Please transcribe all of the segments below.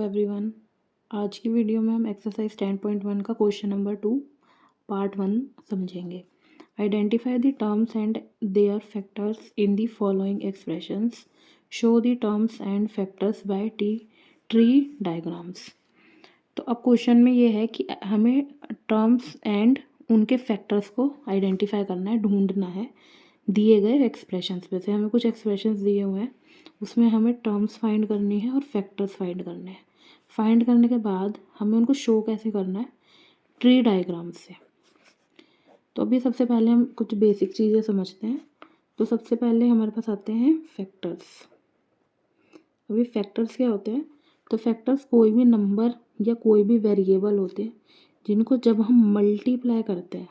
Everyone. आज की video में हम एक्सरसाइज 10.1 का क्वेश्चन नंबर 2 पार्ट 1 समझेंगे। Identify the terms and their factors in the following expressions. Show the terms and factors by tree diagrams. तो अब क्वेश्चन में ये है कि हमें टर्म्स एंड उनके फैक्टर्स को आइडेंटिफाई करना है, ढूंढना है दिए गए एक्सप्रेशंस में से। हमें कुछ एक्सप्रेशंस दिए हुए हैं, उसमें हमें टर्म्स फाइंड करनी है और फैक्टर्स फाइंड करने हैं। फाइंड करने के बाद हमें उनको शो कैसे करना है, ट्री डायग्राम से। तो अभी सबसे पहले हम कुछ बेसिक चीज़ें समझते हैं। तो सबसे पहले हमारे पास आते हैं फैक्टर्स। अभी फैक्टर्स क्या होते हैं? तो फैक्टर्स कोई भी नंबर या कोई भी वेरिएबल होते हैं जिनको जब हम मल्टीप्लाई करते हैं,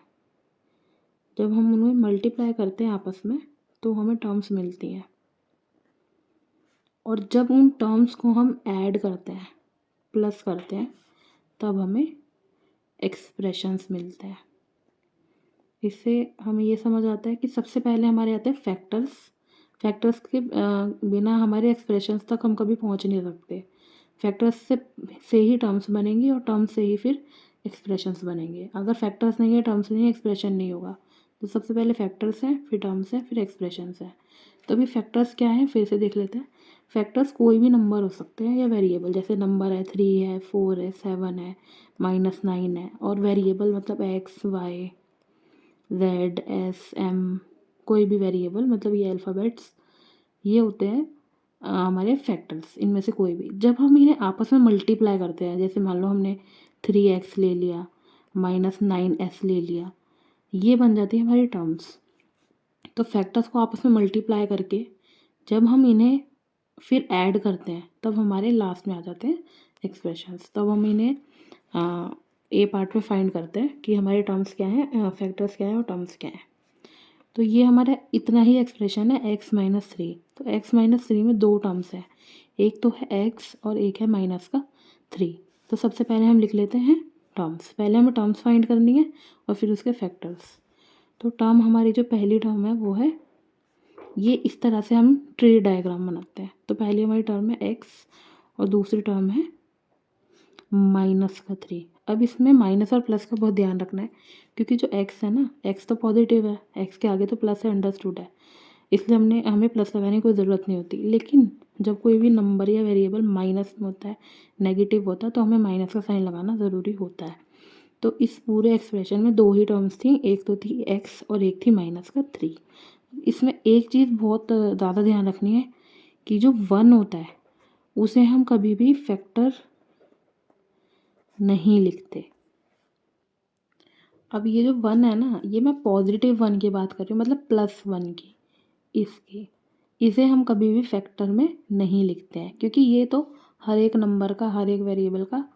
जब हम उन्हें मल्टीप्लाई करते हैं आपस में, तो हमें टर्म्स मिलती हैं। और जब उन टर्म्स को हम ऐड करते हैं, प्लस करते हैं, तब हमें एक्सप्रेशंस मिलते हैं। इससे हमें ये समझ आता है कि सबसे पहले हमारे आते हैं फैक्टर्स। फैक्टर्स के बिना हमारे एक्सप्रेशंस तक हम कभी पहुंच नहीं सकते। फैक्टर्स से ही टर्म्स बनेंगी और टर्म्स से ही फिर एक्सप्रेशंस बनेंगे। अगर फैक्टर्स नहीं है, टर्म्स नहीं है, एक्सप्रेशन नहीं होगा। तो सबसे पहले फैक्टर्स हैं, फिर टर्म्स हैं, फिर एक्सप्रेशंस हैं। तो अभी फैक्टर्स क्या हैं फिर से देख लेते हैं। फैक्टर्स कोई भी नंबर हो सकते हैं या वेरिएबल, जैसे नंबर है 3 है, 4 है, 7 है, -9 है। और वेरिएबल मतलब x, y, z, s, m, कोई भी वेरिएबल, मतलब ये अल्फ़ाबेट्स, ये होते हैं हमारे फैक्टर्स। इनमें से कोई भी जब हम इन्हें आपस में मल्टीप्लाई करते हैं, जैसे मान लो हमने 3x ले लिया, -9s ले लिया, ये बन जाती है हमारी टर्म्स। तो फैक्टर्स को आपस में मल्टीप्लाई करके जब हम इन्हें फिर ऐड करते हैं, तब हमारे लास्ट में आ जाते हैं एक्सप्रेशंस। तब हम इन्हें ए पार्ट में फाइंड करते हैं कि हमारे टर्म्स क्या हैं, फैक्टर्स क्या हैं और टर्म्स क्या हैं। तो ये हमारा इतना ही एक्सप्रेशन है x-3। तो x-3 में दो टर्म्स है, एक तो है x और एक है -3। तो सबसे पहले हम लिख लेते हैं टर्म्स। पहले हमें टर्म्स फाइंड करनी है और फिर उसके फैक्टर्स। तो टर्म हमारी जो पहली टर्म है वो है ये। इस तरह से हम ट्री डायग्राम बनाते हैं। तो पहली हमारी टर्म है x और दूसरी टर्म है -3। अब इसमें माइनस और प्लस का बहुत ध्यान रखना है, क्योंकि जो x है ना, x तो पॉजिटिव है, x के आगे तो प्लस है, अंडरस्टूड है, इसलिए हमें प्लस लगाने की कोई ज़रूरत नहीं होती। लेकिन जब कोई भी नंबर या वेरिएबल माइनस में होता है, नेगेटिव होता है, तो हमें माइनस का साइन लगाना ज़रूरी होता है। तो इस पूरे एक्सप्रेशन में दो ही टर्म्स थी, एक तो थी x और एक थी -3। इसमें एक चीज़ बहुत ज़्यादा ध्यान रखनी है कि जो 1 होता है उसे हम कभी भी फैक्टर नहीं लिखते। अब ये जो 1 है ना, ये मैं पॉजिटिव 1 की बात कर रही हूँ, मतलब +1 की, इसकी, इसे हम कभी भी फैक्टर में नहीं लिखते हैं, क्योंकि ये तो हर एक नंबर का, हर एक वेरिएबल का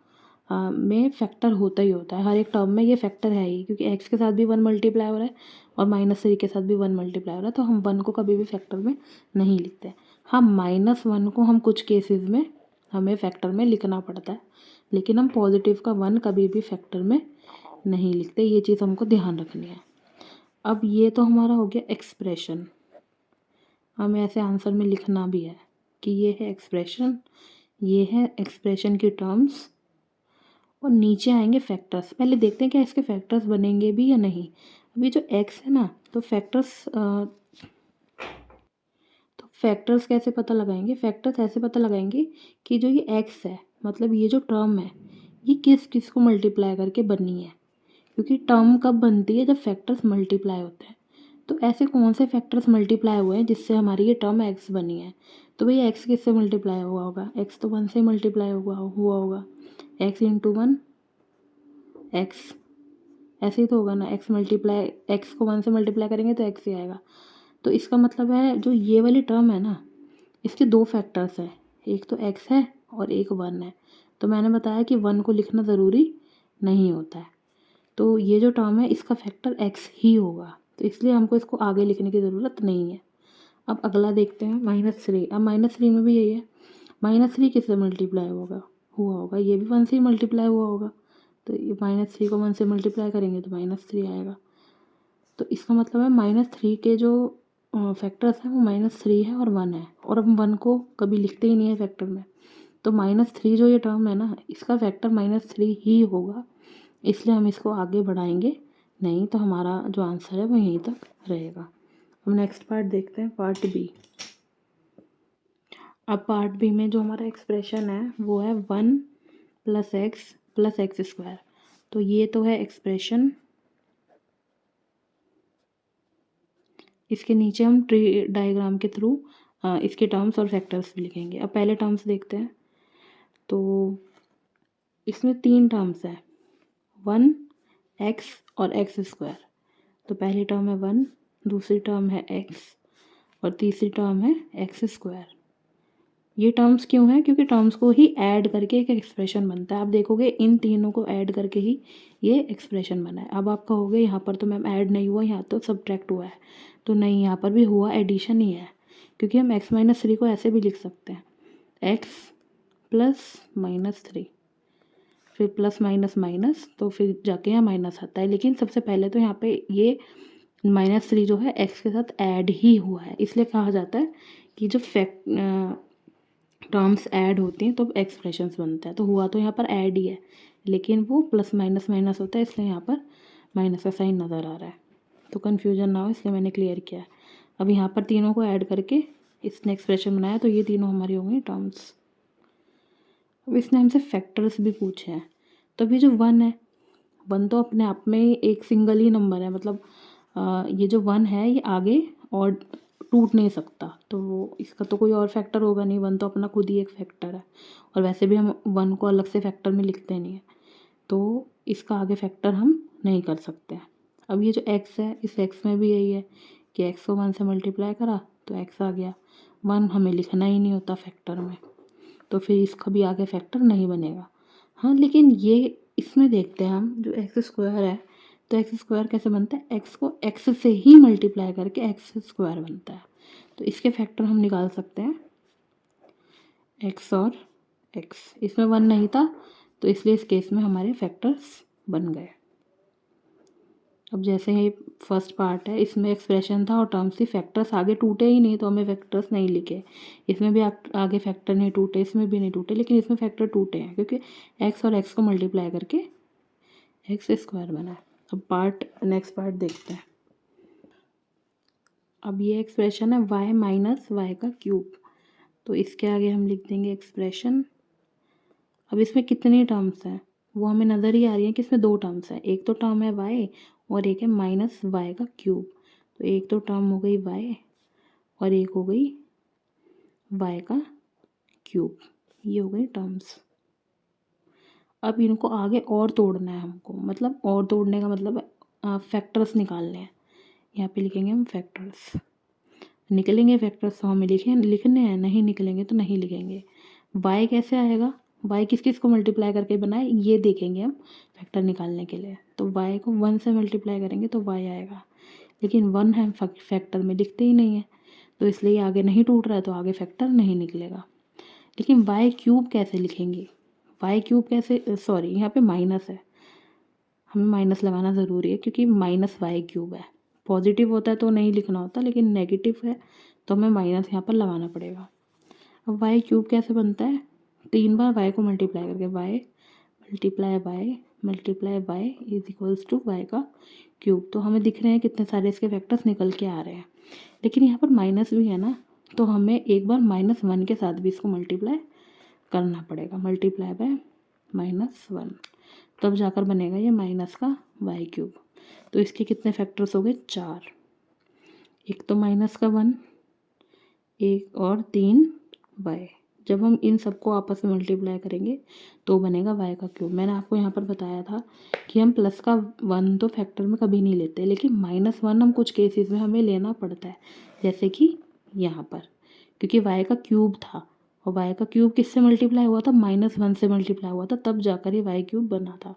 में फैक्टर होता ही होता है। हर एक टर्म में ये फैक्टर है ही, क्योंकि x के साथ भी 1 मल्टीप्लाई हो रहा है और -3 के साथ भी 1 मल्टीप्लाई हो रहा है। तो हम 1 को कभी भी फैक्टर में नहीं लिखते हैं। हाँ, -1 को हम कुछ केसेस में हमें फैक्टर में लिखना पड़ता है, लेकिन हम पॉजिटिव का 1 कभी भी फैक्टर में नहीं लिखते। ये चीज़ हमको ध्यान रखनी है। अब ये तो हमारा हो गया एक्सप्रेशन। हमें ऐसे आंसर में लिखना भी है कि ये है एक्सप्रेशन, ये है एक्सप्रेशन की टर्म्स, और नीचे आएंगे फैक्टर्स। पहले देखते हैं क्या इसके फैक्टर्स बनेंगे भी या नहीं। अभी जो x है ना, तो फैक्टर्स कैसे पता लगाएंगे? फैक्टर्स ऐसे पता लगाएंगे कि जो ये x है, मतलब ये जो टर्म है, ये किस किस को मल्टीप्लाई करके बनी है। क्योंकि टर्म कब बनती है? जब फैक्टर्स मल्टीप्लाई होते हैं। तो ऐसे कौन से फैक्टर्स मल्टीप्लाई हुए हैं जिससे हमारी ये टर्म x बनी है? तो भैया x किससे मल्टीप्लाई हुआ होगा? x तो 1 से मल्टीप्लाई हुआ होगा। x इंटू 1 x, ऐसे ही तो होगा ना। x को 1 से मल्टीप्लाई करेंगे तो x ही आएगा। तो इसका मतलब है जो ये वाली टर्म है ना, इसके दो फैक्टर्स हैं, एक तो x है और एक 1 है। तो मैंने बताया कि 1 को लिखना ज़रूरी नहीं होता है। तो ये जो टर्म है इसका फैक्टर x ही होगा, तो इसलिए हमको इसको आगे लिखने की ज़रूरत नहीं है। अब अगला देखते हैं -3। अब -3 में भी यही है। -3 किससे मल्टीप्लाई हुआ होगा? ये भी 1 से ही मल्टीप्लाई हुआ होगा। तो ये -3 को 1 से मल्टीप्लाई करेंगे तो -3 आएगा। तो इसका मतलब है -3 के जो फैक्टर्स हैं वो -3 है और 1 है। और हम 1 को कभी लिखते ही नहीं है फैक्टर में। तो -3 जो ये टर्म है ना, इसका फैक्टर -3 ही होगा, इसलिए हम इसको आगे बढ़ाएंगे नहीं, तो हमारा जो आंसर है वो यहीं तक रहेगा। अब नेक्स्ट पार्ट देखते हैं, पार्ट बी। अब पार्ट बी में जो हमारा एक्सप्रेशन है वो है 1 + x + x²। तो ये तो है एक्सप्रेशन, इसके नीचे हम ट्री डायग्राम के थ्रू इसके टर्म्स और फैक्टर्स भी लिखेंगे। अब पहले टर्म्स देखते हैं। तो इसमें 3 टर्म्स है, 1 x और x²। तो पहली टर्म है 1, दूसरी टर्म है x और तीसरी टर्म है x²। ये टर्म्स क्यों है? क्योंकि टर्म्स को ही ऐड करके एक एक्सप्रेशन बनता है। आप देखोगे इन तीनों को ऐड करके ही ये एक्सप्रेशन बना है। अब आप कहोगे यहाँ पर तो मैम ऐड नहीं हुआ, यहाँ तो सब्ट्रैक्ट हुआ है। तो नहीं, यहाँ पर भी हुआ, एडिशन ही है, क्योंकि हम x - 3 को ऐसे भी लिख सकते हैं, x + -3, फिर प्लस माइनस माइनस, तो फिर जाके यहाँ माइनस आता है। लेकिन सबसे पहले तो यहाँ पे ये -3 जो है x के साथ ऐड ही हुआ है, इसलिए कहा जाता है कि जब टर्म्स ऐड होती हैं तो एक्सप्रेशंस बनता है। तो हुआ तो यहाँ पर ऐड ही है, लेकिन वो प्लस माइनस माइनस होता है, इसलिए यहाँ पर माइनस का साइन नज़र आ रहा है। तो कन्फ्यूजन ना हो इसलिए मैंने क्लियर किया है। अब यहाँ पर तीनों को ऐड करके इसने एक्सप्रेशन बनाया, तो ये तीनों हमारी होंगी टर्म्स। अब इसने हमसे फैक्टर्स भी पूछे हैं। तो अभी जो 1 है, 1 तो अपने आप में एक सिंगल ही नंबर है, मतलब ये जो 1 है ये आगे और टूट नहीं सकता, तो वो इसका तो कोई और फैक्टर होगा नहीं। 1 तो अपना खुद ही एक फैक्टर है, और वैसे भी हम 1 को अलग से फैक्टर में लिखते नहीं है, तो इसका आगे फैक्टर हम नहीं कर सकते हैं। अब ये जो x है, इस x में भी यही है कि x को 1 से मल्टीप्लाई करा तो x आ गया। 1 हमें लिखना ही नहीं होता फैक्टर में, तो फिर इसका भी आगे फैक्टर नहीं बनेगा। हाँ, लेकिन ये इसमें देखते हैं हम, जो x² है, तो x² कैसे बनता है? x को x से ही मल्टीप्लाई करके x² बनता है, तो इसके फैक्टर हम निकाल सकते हैं, x और x। इसमें 1 नहीं था, तो इसलिए इस केस में हमारे फैक्टर्स बन गए। अब जैसे ये फर्स्ट पार्ट है, इसमें एक्सप्रेशन था और टर्म्स थी, फैक्टर्स आगे टूटे ही नहीं, तो हमें फैक्टर्स नहीं लिखे। इसमें भी आगे फैक्टर नहीं टूटे, इसमें भी नहीं टूटे, लेकिन इसमें फैक्टर टूटे हैं क्योंकि x और x को मल्टीप्लाई करके x² बना है। अब नेक्स्ट पार्ट देखते हैं। अब ये एक्सप्रेशन है y - y³, तो इसके आगे हम लिख देंगे एक्सप्रेशन। अब इसमें कितनी टर्म्स हैं वो हमें नज़र ही आ रही है कि इसमें 2 टर्म्स हैं, एक तो टर्म है y और एक है -y³। तो एक तो टर्म हो गई y और एक हो गई y³, ये हो गई टर्म्स। अब इनको आगे और तोड़ना है हमको, मतलब और तोड़ने का मतलब फैक्टर्स निकालने हैं। यहाँ पे लिखेंगे हम फैक्टर्स, निकलेंगे फैक्टर्स तो हमें लिखने हैं, नहीं निकलेंगे तो नहीं लिखेंगे। y कैसे आएगा? y किस किस को मल्टीप्लाई करके बनाए ये देखेंगे हम फैक्टर निकालने के लिए। तो y को 1 से मल्टीप्लाई करेंगे तो y आएगा, लेकिन 1 हम फैक्टर में लिखते ही नहीं है, तो इसलिए आगे नहीं टूट रहा है, तो आगे फैक्टर नहीं निकलेगा। लेकिन y³ कैसे लिखेंगे? y³ कैसे, सॉरी यहाँ पे माइनस है, हमें माइनस लगाना ज़रूरी है क्योंकि -y³ है। पॉजिटिव होता है तो नहीं लिखना होता, लेकिन नेगेटिव है तो हमें माइनस यहाँ पर लगाना पड़ेगा। अब y³ कैसे बनता है? 3 बार y को मल्टीप्लाई करके, y multiply y is equals to y³। तो हमें दिख रहे हैं कितने सारे इसके फैक्टर्स निकल के आ रहे हैं, लेकिन यहाँ पर माइनस भी है ना, तो हमें एक बार -1 के साथ भी इसको मल्टीप्लाई करना पड़ेगा, मल्टीप्लाई बाय -1, तब जाकर बनेगा ये माइनस का y³। तो इसके कितने फैक्टर्स हो गए? 4, एक तो माइनस का 1, एक और 3 y। जब हम इन सबको आपस में मल्टीप्लाई करेंगे तो बनेगा y³। मैंने आपको यहाँ पर बताया था कि हम प्लस का 1 तो फैक्टर में कभी नहीं लेते, लेकिन -1 हम कुछ केसेस में हमें लेना पड़ता है, जैसे कि यहाँ पर, क्योंकि y³ था और y³ किससे मल्टीप्लाई हुआ था? -1 से मल्टीप्लाई हुआ था, तब जाकर ये y³ बना था,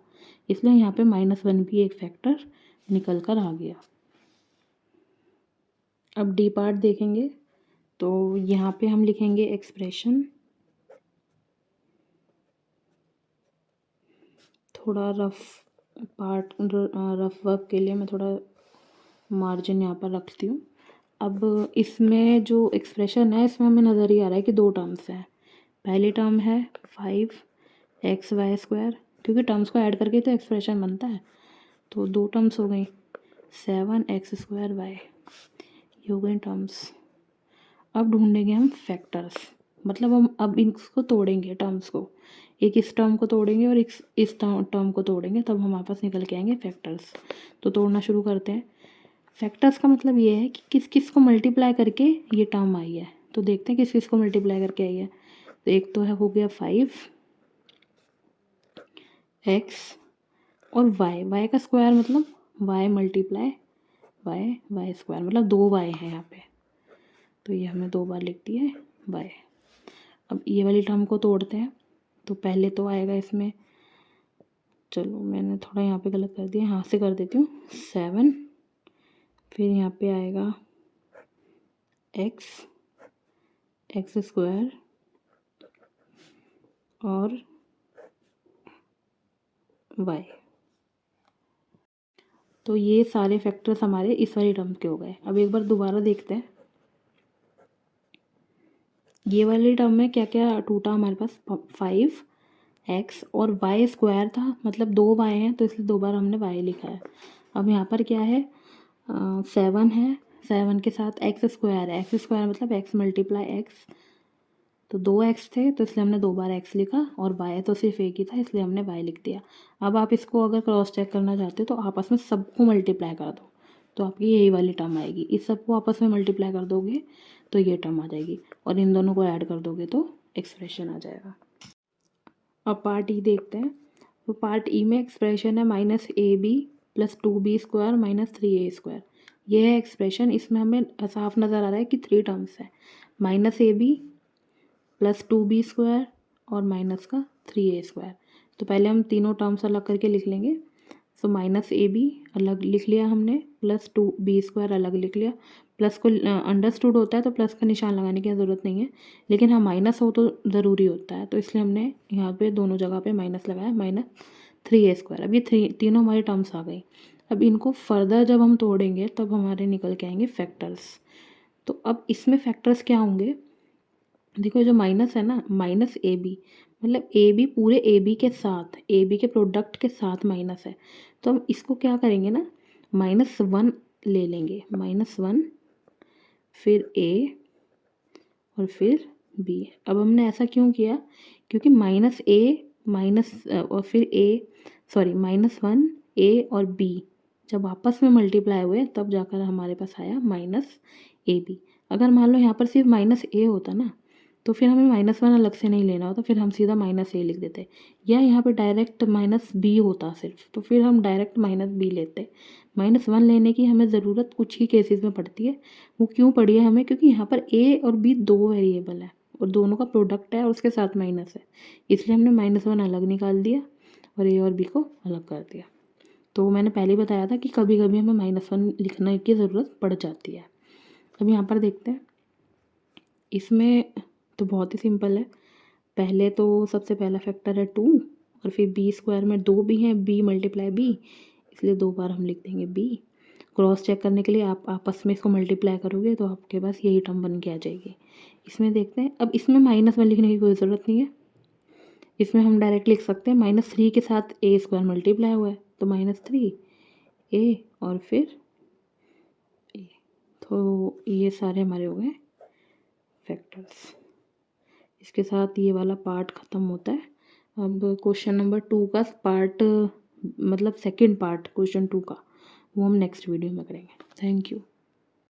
इसलिए यहाँ पे -1 भी एक फैक्टर निकल कर आ गया। अब डी पार्ट देखेंगे, तो यहाँ पे हम लिखेंगे एक्सप्रेशन, थोड़ा रफ वर्क के लिए मैं थोड़ा मार्जिन यहाँ पर रखती हूँ। अब इसमें जो एक्सप्रेशन है, इसमें हमें नज़र ही आ रहा है कि 2 टर्म्स हैं, पहली टर्म है 5xy², क्योंकि टर्म्स को ऐड करके तो एक्सप्रेशन बनता है, तो 2 टर्म्स हो गई 7x² y, ये हो गई टर्म्स। अब ढूंढेंगे हम फैक्टर्स, मतलब हम अब इसको तोड़ेंगे टर्म्स को, एक इस टर्म को तोड़ेंगे और इस टर्म को तोड़ेंगे, तब हम वापस निकल के आएंगे फैक्टर्स। तो तोड़ना शुरू करते हैं। फैक्टर्स का मतलब ये है कि किस किस को मल्टीप्लाई करके ये टर्म आई है। तो देखते हैं किस किस को मल्टीप्लाई करके आई है। तो एक तो है हो गया 5x और y का स्क्वायर मतलब y मल्टीप्लाई y स्क्वायर, मतलब 2 y है यहाँ पे, तो ये हमने 2 बार लिख दिया है y। अब ये वाली टर्म को तोड़ते हैं। तो पहले तो आएगा इसमें, चलो मैंने थोड़ा यहाँ पे गलत कर दिया, यहाँ से कर देती हूँ 7, फिर यहाँ पे आएगा x² और y। तो ये सारे फैक्टर्स हमारे इस वाली टर्म के हो गए। अब एक बार दोबारा देखते हैं ये वाली टर्म में क्या क्या टूटा हमारे पास। 5x और y² था, मतलब 2 y हैं, तो इसलिए 2 बार हमने y लिखा है। अब यहाँ पर क्या है, 7 है, 7 के साथ x² है, x² मतलब x मल्टीप्लाई x, तो 2x थे तो इसलिए हमने 2 बार x लिखा, और y तो सिर्फ एक ही था इसलिए हमने y लिख दिया। अब आप इसको अगर क्रॉस चेक करना चाहते हो तो आपस में सबको मल्टीप्लाई कर दो, तो आपकी यही वाली टर्म आएगी। इस सबको आपस में मल्टीप्लाई कर दोगे तो ये टर्म आ जाएगी, और इन दोनों को ऐड कर दोगे तो एक्सप्रेशन आ जाएगा। अब पार्ट ई देखते हैं। तो पार्ट ई में एक्सप्रेशन है -ab + 2b² - 3a²। ये है एक्सप्रेशन। इसमें हमें साफ नज़र आ रहा है कि 3 टर्म्स है, -ab + 2b² और माइनस का 3a²। तो पहले हम तीनों टर्म्स अलग करके लिख लेंगे। तो -ab अलग लिख लिया हमने, + 2b² अलग लिख लिया। प्लस को अंडरस्टूड होता है तो प्लस का निशान लगाने की ज़रूरत नहीं है, लेकिन हाँ माइनस हो तो ज़रूरी होता है, तो इसलिए हमने यहाँ पे दोनों जगह पे माइनस लगाया, -3a²। अब ये तीनों हमारी टर्म्स आ गई। अब इनको फर्दर जब हम तोड़ेंगे तब हमारे निकल के आएंगे फैक्टर्स। तो अब इसमें फैक्टर्स क्या होंगे, देखो जो माइनस है ना, -ab मतलब ab पूरे ab के साथ, ab के प्रोडक्ट के साथ माइनस है, तो हम इसको क्या करेंगे ना, -1 ले लेंगे, -1 फिर a और फिर b। अब हमने ऐसा क्यों किया, क्योंकि -a और फिर -1 a और b जब आपस में मल्टीप्लाई हुए तब जाकर हमारे पास आया -ab। अगर मान लो यहाँ पर सिर्फ -a होता ना, तो फिर हमें -1 अलग से नहीं लेना होता, फिर हम सीधा -a लिख देते, या यहाँ पे डायरेक्ट -b होता सिर्फ, तो फिर हम डायरेक्ट -b लेते। -1 लेने की हमें ज़रूरत कुछ ही केसेस में पड़ती है। वो क्यों पड़ी है हमें, क्योंकि यहाँ पर a और b 2 वेरिएबल है और दोनों का प्रोडक्ट है और उसके साथ माइनस है, इसलिए हमने -1 अलग निकाल दिया और a और b को अलग कर दिया। तो मैंने पहले ही बताया था कि कभी कभी हमें -1 लिखने की ज़रूरत पड़ जाती है। अब यहाँ पर देखते हैं, इसमें तो बहुत ही सिंपल है। पहले तो सबसे पहला फैक्टर है 2 और फिर b² में 2 भी हैं, b × b, इसलिए 2 बार हम लिख देंगे b। क्रॉस चेक करने के लिए आप आपस में इसको मल्टीप्लाई करोगे तो आपके पास यही टर्म बन के आ जाएगी। इसमें देखते हैं, अब इसमें -1 लिखने की कोई ज़रूरत नहीं है, इसमें हम डायरेक्ट लिख सकते हैं -3 के साथ a² मल्टीप्लाई हुआ है तो -3a और फिर a। तो ये सारे हमारे हो गए फैक्टर्स। इसके साथ ये वाला पार्ट ख़त्म होता है। अब क्वेश्चन नंबर 2 का पार्ट, मतलब सेकंड पार्ट क्वेश्चन 2 का, वो हम नेक्स्ट वीडियो में करेंगे। Thank you.